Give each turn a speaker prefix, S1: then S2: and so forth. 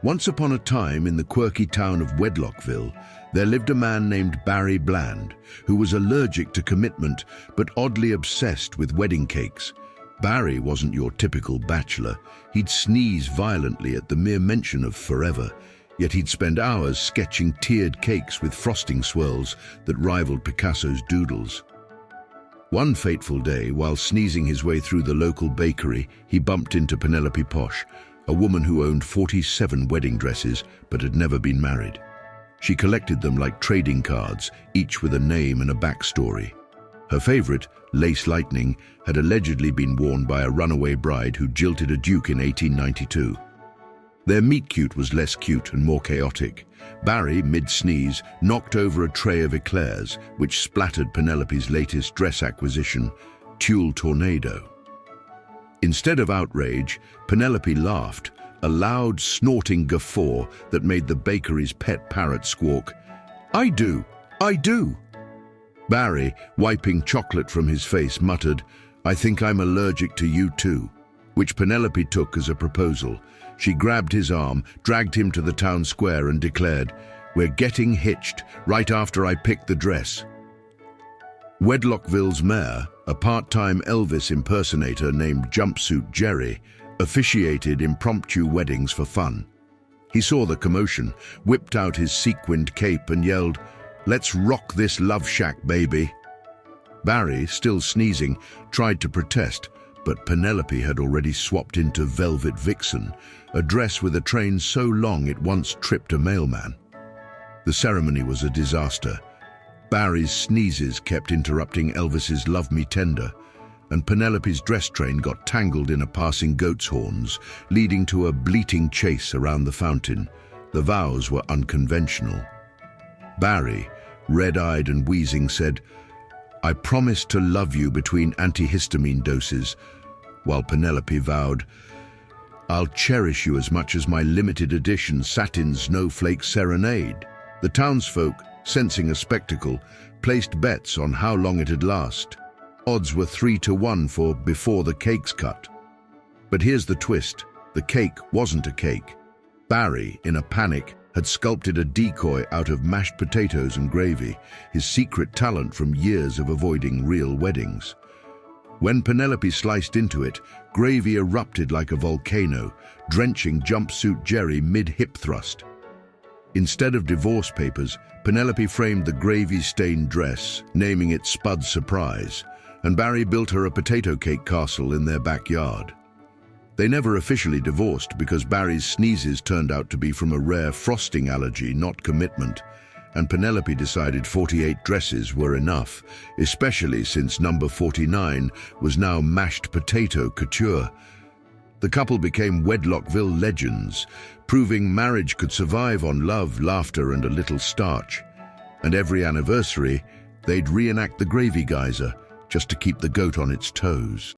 S1: Once upon a time in the quirky town of Wedlockville, there lived a man named Barry Bland, who was allergic to commitment but oddly obsessed with wedding cakes. Barry wasn't your typical bachelor. He'd sneeze violently at the mere mention of forever, yet he'd spend hours sketching tiered cakes with frosting swirls that rivaled Picasso's doodles. One fateful day, while sneezing his way through the local bakery, he bumped into Penelope Posh, a woman who owned 47 wedding dresses but had never been married. She collected them like trading cards, each with a name and a backstory. Her favorite, Lace Lightning, had allegedly been worn by a runaway bride who jilted a duke in 1892. Their meet-cute was less cute and more chaotic. Barry, mid-sneeze, knocked over a tray of eclairs, which splattered Penelope's latest dress acquisition, Tulle Tornado. Instead of outrage, Penelope laughed, a loud, snorting guffaw that made the bakery's pet parrot squawk, "I do! I do!" Barry, wiping chocolate from his face, muttered, "I think I'm allergic to you too," which Penelope took as a proposal. She grabbed his arm, dragged him to the town square and declared, "We're getting hitched right after I pick the dress." Wedlockville's mayor, a part-time Elvis impersonator named Jumpsuit Jerry, officiated impromptu weddings for fun. He saw the commotion, whipped out his sequined cape and yelled, "Let's rock this love shack, baby." Barry, still sneezing, tried to protest, but Penelope had already swapped into Velvet Vixen, a dress with a train so long it once tripped a mailman. The ceremony was a disaster. Barry's sneezes kept interrupting Elvis's "Love Me Tender," and Penelope's dress train got tangled in a passing goat's horns, leading to a bleating chase around the fountain. The vows were unconventional. Barry, red-eyed and wheezing, said, "I promise to love you between antihistamine doses," while Penelope vowed, "I'll cherish you as much as my limited edition satin snowflake serenade." The townsfolk, sensing a spectacle, placed bets on how long it'd last. Odds were 3-1 for before the cake's cut. But here's the twist. The cake wasn't a cake. Barry, in a panic, had sculpted a decoy out of mashed potatoes and gravy, his secret talent from years of avoiding real weddings. When Penelope sliced into it, gravy erupted like a volcano, drenching Jumpsuit Jerry mid-hip thrust. Instead of divorce papers, Penelope framed the gravy-stained dress, naming it Spud's Surprise, and Barry built her a potato cake castle in their backyard. They never officially divorced because Barry's sneezes turned out to be from a rare frosting allergy, not commitment, and Penelope decided 48 dresses were enough, especially since number 49 was now mashed potato couture. The couple became Wedlockville legends, proving marriage could survive on love, laughter, and a little starch. And every anniversary, they'd reenact the gravy geyser just to keep the goat on its toes.